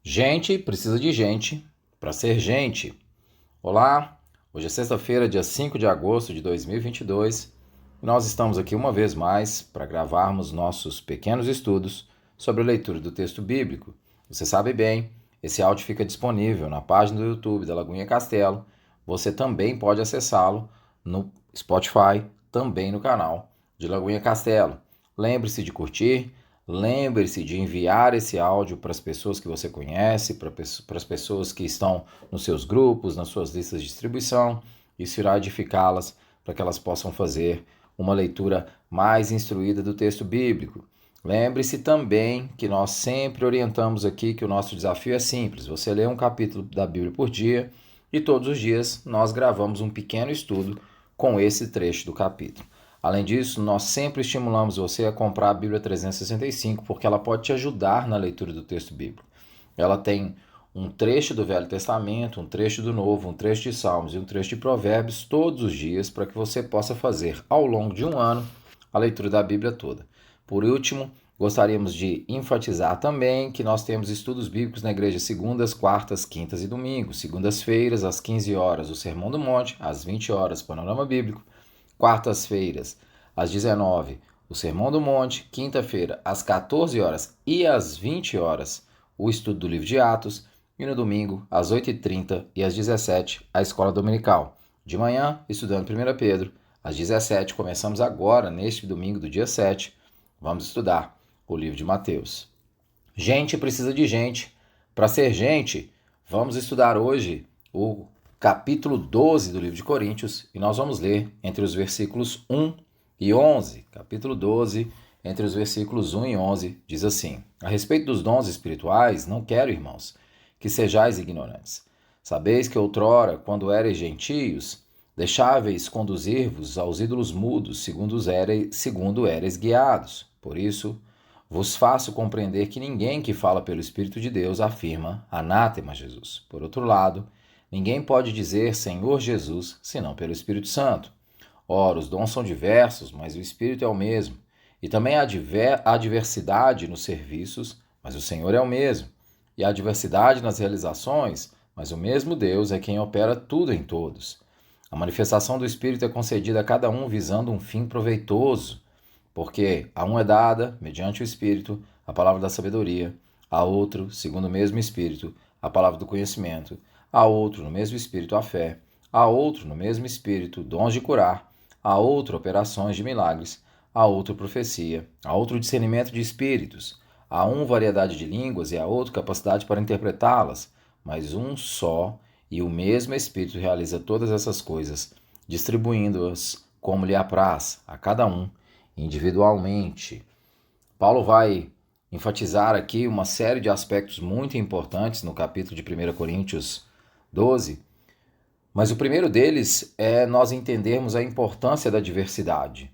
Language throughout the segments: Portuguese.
Gente precisa de gente para ser gente. Olá, hoje é sexta-feira, dia 5 de agosto de 2022 e nós estamos aqui uma vez mais para gravarmos nossos pequenos estudos sobre a leitura do texto bíblico. Você sabe bem, esse áudio fica disponível na página do YouTube da Lagoinha Castelo. Você também pode acessá-lo no Spotify, também no canal de Lagoinha Castelo. Lembre-se de curtir. Lembre-se de enviar esse áudio para as pessoas que você conhece, para as pessoas que estão nos seus grupos, nas suas listas de distribuição. Isso irá edificá-las para que elas possam fazer uma leitura mais instruída do texto bíblico. Lembre-se também que nós sempre orientamos aqui que o nosso desafio é simples. Você lê um capítulo da Bíblia por dia e todos os dias nós gravamos um pequeno estudo com esse trecho do capítulo. Além disso, nós sempre estimulamos você a comprar a Bíblia 365, porque ela pode te ajudar na leitura do texto bíblico. Ela tem um trecho do Velho Testamento, um trecho do Novo, um trecho de Salmos e um trecho de Provérbios todos os dias para que você possa fazer ao longo de um ano a leitura da Bíblia toda. Por último, gostaríamos de enfatizar também que nós temos estudos bíblicos na igreja segundas, quartas, quintas e domingos. Segundas-feiras, às 15 horas, o Sermão do Monte, às 20 horas, Panorama Bíblico. Quartas-feiras, às 19, o Sermão do Monte. Quinta-feira, às 14 horas e às 20 horas, o estudo do livro de Atos. E no domingo, às 8h30 e às 17, a escola dominical. De manhã, estudando 1 Pedro. Às 17, começamos agora, neste domingo do dia 7, vamos estudar o livro de Mateus. Gente precisa de gente. Para ser gente, vamos estudar hoje o capítulo 12 do livro de Coríntios, e nós vamos ler entre os versículos 1 e 11. Capítulo 12, entre os versículos 1 e 11, diz assim: A respeito dos dons espirituais, não quero, irmãos, que sejais ignorantes. Sabeis que outrora, quando erais gentios, deixáveis conduzir-vos aos ídolos mudos, segundo erais guiados. Por isso, vos faço compreender que ninguém que fala pelo Espírito de Deus afirma anátema Jesus. Por outro lado, ninguém pode dizer Senhor Jesus, senão pelo Espírito Santo. Ora, os dons são diversos, mas o Espírito é o mesmo. E também há diversidade nos serviços, mas o Senhor é o mesmo. E há diversidade nas realizações, mas o mesmo Deus é quem opera tudo em todos. A manifestação do Espírito é concedida a cada um visando um fim proveitoso, porque a um é dada, mediante o Espírito, a palavra da sabedoria, a outro, segundo o mesmo Espírito, a palavra do conhecimento, a outro, no mesmo Espírito, a fé, a outro, no mesmo Espírito, dons de curar, a outro, operações de milagres, a outro, profecia, a outro, discernimento de espíritos, a um, variedade de línguas e a outro, capacidade para interpretá-las, mas um só e o mesmo Espírito realiza todas essas coisas, distribuindo-as como lhe apraz a cada um individualmente. Paulo vai enfatizar aqui uma série de aspectos muito importantes no capítulo de 1 Coríntios 12, mas o primeiro deles é nós entendermos a importância da diversidade.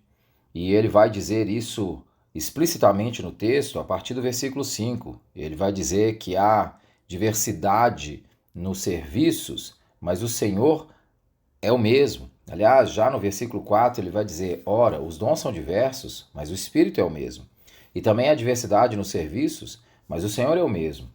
E ele vai dizer isso explicitamente no texto a partir do versículo 5. Ele vai dizer que há diversidade nos serviços, mas o Senhor é o mesmo. Aliás, já no versículo 4 ele vai dizer: ora, os dons são diversos, mas o Espírito é o mesmo. E também há diversidade nos serviços, mas o Senhor é o mesmo.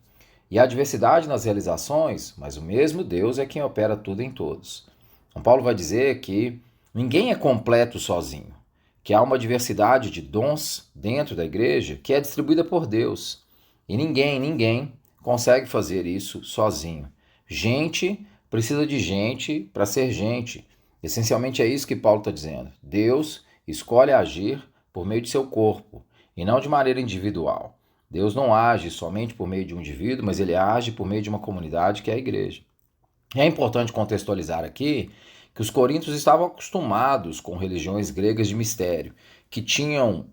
E há diversidade nas realizações, mas o mesmo Deus é quem opera tudo em todos. Então Paulo vai dizer que ninguém é completo sozinho, que há uma diversidade de dons dentro da igreja que é distribuída por Deus. E ninguém consegue fazer isso sozinho. Gente precisa de gente para ser gente. Essencialmente é isso que Paulo está dizendo. Deus escolhe agir por meio de seu corpo e não de maneira individual. Deus não age somente por meio de um indivíduo, mas ele age por meio de uma comunidade que é a igreja. É importante contextualizar aqui que os coríntios estavam acostumados com religiões gregas de mistério, que tinham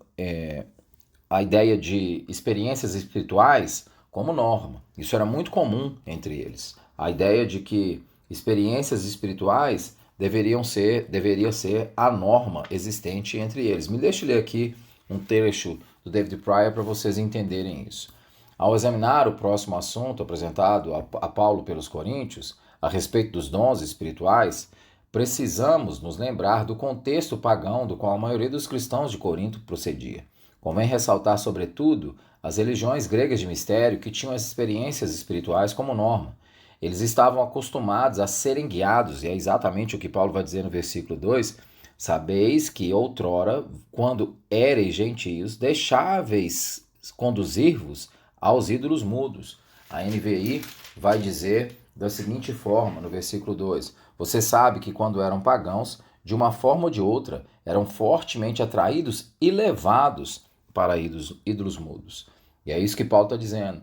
a ideia de experiências espirituais como norma. Isso era muito comum entre eles. A ideia de que experiências espirituais deveria ser a norma existente entre eles. Me deixe ler aqui um trecho do David Pryor para vocês entenderem isso. Ao examinar o próximo assunto apresentado a Paulo pelos Coríntios, a respeito dos dons espirituais, precisamos nos lembrar do contexto pagão do qual a maioria dos cristãos de Corinto procedia. Convém ressaltar, sobretudo, as religiões gregas de mistério que tinham as experiências espirituais como norma. Eles estavam acostumados a serem guiados, e é exatamente o que Paulo vai dizer no versículo 2: sabeis que outrora, quando éreis gentios, deixáveis conduzir-vos aos ídolos mudos. A NVI vai dizer da seguinte forma, no versículo 2: você sabe que quando eram pagãos, de uma forma ou de outra, eram fortemente atraídos e levados para ídolos mudos. E é isso que Paulo está dizendo.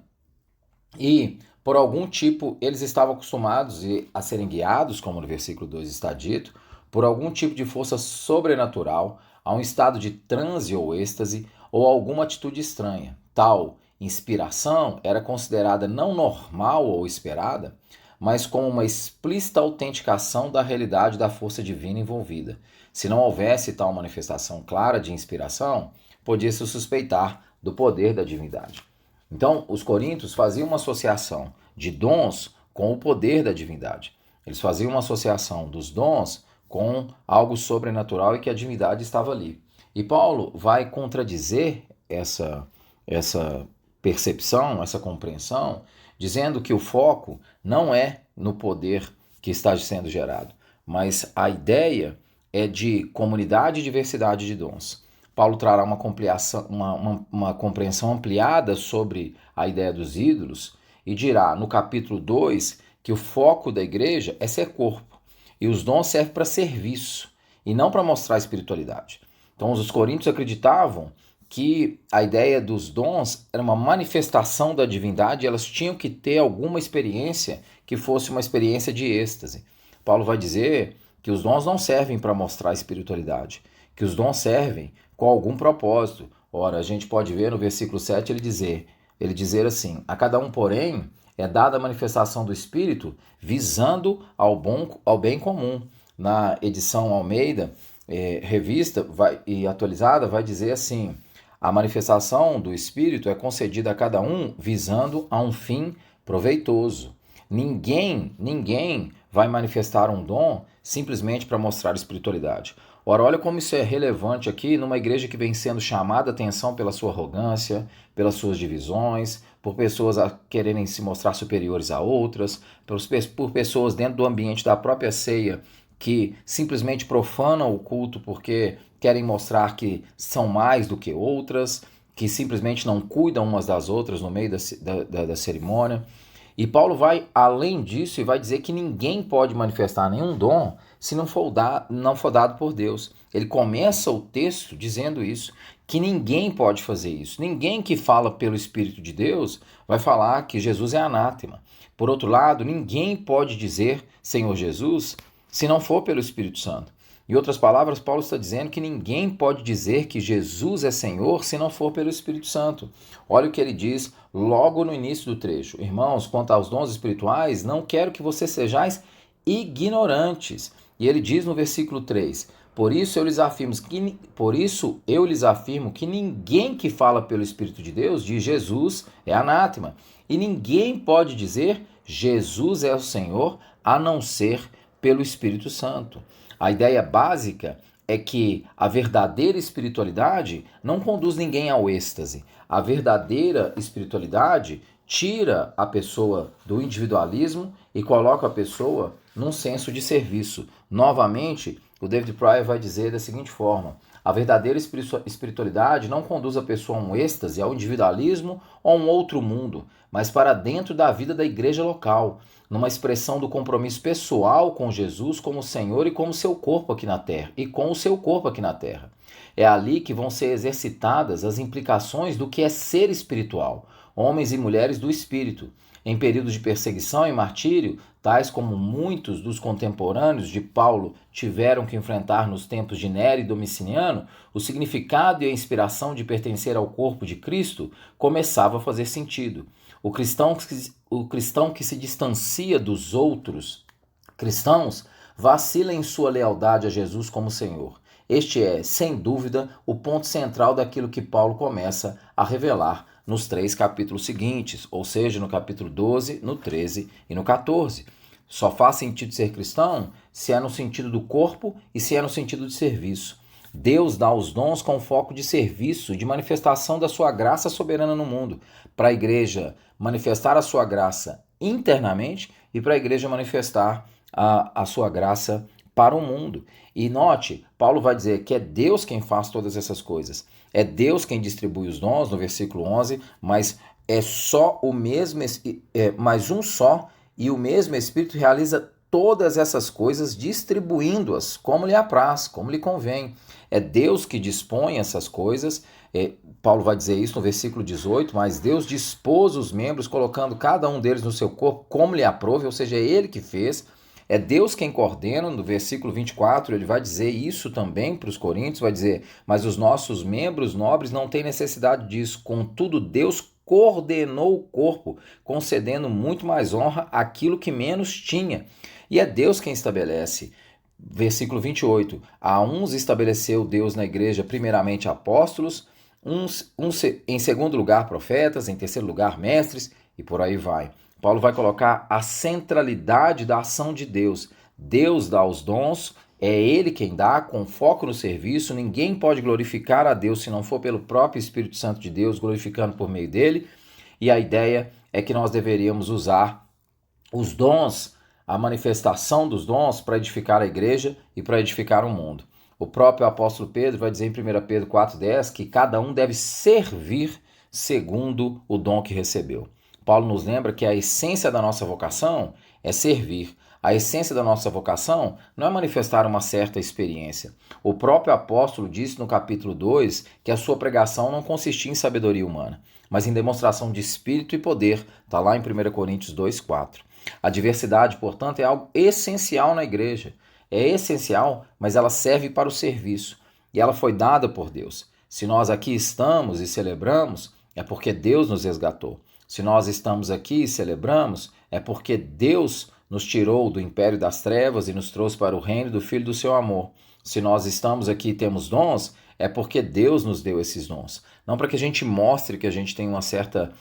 E, por algum tipo, eles estavam acostumados a serem guiados, como no versículo 2 está dito, por algum tipo de força sobrenatural, a um estado de transe ou êxtase, ou alguma atitude estranha. Tal inspiração era considerada não normal ou esperada, mas como uma explícita autenticação da realidade da força divina envolvida. Se não houvesse tal manifestação clara de inspiração, podia-se suspeitar do poder da divindade. Então, os coríntios faziam uma associação de dons com o poder da divindade. Eles faziam uma associação dos dons com algo sobrenatural e que a divindade estava ali. E Paulo vai contradizer essa percepção, essa compreensão, dizendo que o foco não é no poder que está sendo gerado, mas a ideia é de comunidade e diversidade de dons. Paulo trará uma compreensão ampliada sobre a ideia dos ídolos e dirá no capítulo 2 que o foco da igreja é ser corpo e os dons servem para serviço e não para mostrar espiritualidade. Então os coríntios acreditavam que a ideia dos dons era uma manifestação da divindade e elas tinham que ter alguma experiência que fosse uma experiência de êxtase. Paulo vai dizer que os dons não servem para mostrar espiritualidade, que os dons servem com algum propósito. Ora, a gente pode ver no versículo 7 ele dizer assim: a cada um, porém, é dada a manifestação do Espírito visando ao bem comum. Na edição Almeida, revista e atualizada, vai dizer assim: a manifestação do Espírito é concedida a cada um visando a um fim proveitoso. Ninguém vai manifestar um dom simplesmente para mostrar espiritualidade. Ora, olha como isso é relevante aqui numa igreja que vem sendo chamada a atenção pela sua arrogância, pelas suas divisões, por pessoas a quererem se mostrar superiores a outras, por pessoas dentro do ambiente da própria ceia que simplesmente profanam o culto porque querem mostrar que são mais do que outras, que simplesmente não cuidam umas das outras no meio da cerimônia. E Paulo vai além disso e vai dizer que ninguém pode manifestar nenhum dom se não for dado por Deus. Ele começa o texto dizendo isso, que ninguém pode fazer isso. Ninguém que fala pelo Espírito de Deus vai falar que Jesus é anátema. Por outro lado, ninguém pode dizer Senhor Jesus se não for pelo Espírito Santo. Em outras palavras, Paulo está dizendo que ninguém pode dizer que Jesus é Senhor se não for pelo Espírito Santo. Olha o que ele diz logo no início do trecho. Irmãos, quanto aos dons espirituais, não quero que vocês sejais ignorantes. E ele diz no versículo 3, por isso eu lhes afirmo que ninguém que fala pelo Espírito de Deus diz Jesus é anátema. E ninguém pode dizer Jesus é o Senhor a não ser pelo Espírito Santo. A ideia básica é que a verdadeira espiritualidade não conduz ninguém ao êxtase. A verdadeira espiritualidade tira a pessoa do individualismo e coloca a pessoa num senso de serviço. Novamente, o David Pryor vai dizer da seguinte forma: a verdadeira espiritualidade não conduz a pessoa a um êxtase, ao individualismo ou a um outro mundo, mas para dentro da vida da igreja local, numa expressão do compromisso pessoal com Jesus como Senhor e como seu corpo aqui na terra, e com o seu corpo aqui na terra. É ali que vão ser exercitadas as implicações do que é ser espiritual, homens e mulheres do Espírito. Em períodos de perseguição e martírio, tais como muitos dos contemporâneos de Paulo tiveram que enfrentar nos tempos de Nero e Domiciano, o significado e a inspiração de pertencer ao corpo de Cristo começava a fazer sentido. O cristão que se distancia dos outros cristãos vacila em sua lealdade a Jesus como Senhor. Este é, sem dúvida, o ponto central daquilo que Paulo começa a revelar nos 3 capítulos seguintes, ou seja, no capítulo 12, no 13 e no 14. Só faz sentido ser cristão se é no sentido do corpo e se é no sentido de serviço. Deus dá os dons com foco de serviço, de manifestação da sua graça soberana no mundo, para a igreja manifestar a sua graça internamente e para a igreja manifestar a sua graça para o mundo. E note, Paulo vai dizer que é Deus quem faz todas essas coisas. É Deus quem distribui os dons, no versículo 11, mas é só o mesmo, mas um só, e o mesmo Espírito realiza todas essas coisas, distribuindo-as como lhe apraz, como lhe convém. É Deus que dispõe essas coisas. Paulo vai dizer isso no versículo 18, mas Deus dispôs os membros, colocando cada um deles no seu corpo como lhe aprove, ou seja, é ele que fez. É Deus quem coordena. No versículo 24, ele vai dizer isso também para os coríntios, vai dizer, mas os nossos membros nobres não têm necessidade disso, contudo Deus coordenou o corpo, concedendo muito mais honra àquilo que menos tinha. E é Deus quem estabelece. Versículo 28, a uns estabeleceu Deus na igreja primeiramente apóstolos, em segundo lugar profetas, em terceiro lugar mestres, e por aí vai. Paulo vai colocar a centralidade da ação de Deus. Deus dá os dons, é Ele quem dá, com foco no serviço. Ninguém pode glorificar a Deus se não for pelo próprio Espírito Santo de Deus, glorificando por meio dele. E a ideia é que nós deveríamos usar os dons, a manifestação dos dons, para edificar a igreja e para edificar o mundo. O próprio apóstolo Pedro vai dizer em 1 Pedro 4,10 que cada um deve servir segundo o dom que recebeu. Paulo nos lembra que a essência da nossa vocação é servir. A essência da nossa vocação não é manifestar uma certa experiência. O próprio apóstolo disse no capítulo 2 que a sua pregação não consistia em sabedoria humana, mas em demonstração de espírito e poder. Está lá em 1 Coríntios 2,4. A diversidade, portanto, é algo essencial na igreja. É essencial, mas ela serve para o serviço. E ela foi dada por Deus. Se nós aqui estamos e celebramos, é porque Deus nos resgatou. Se nós estamos aqui e celebramos, é porque Deus nos tirou do império das trevas e nos trouxe para o reino do Filho do seu amor. Se nós estamos aqui e temos dons, é porque Deus nos deu esses dons. Não para que a gente mostre que a gente tem uma certa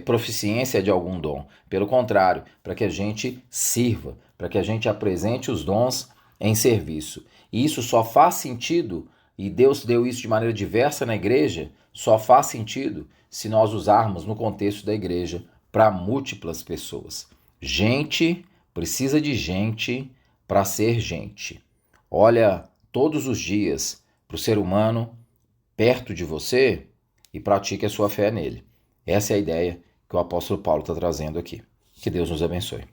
proficiência de algum dom. Pelo contrário, para que a gente sirva, para que a gente apresente os dons em serviço. E isso só faz sentido, e Deus deu isso de maneira diversa na igreja, só faz sentido se nós usarmos no contexto da igreja para múltiplas pessoas. Gente precisa de gente para ser gente. Olha todos os dias para o ser humano perto de você e pratique a sua fé nele. Essa é a ideia que o apóstolo Paulo está trazendo aqui. Que Deus nos abençoe.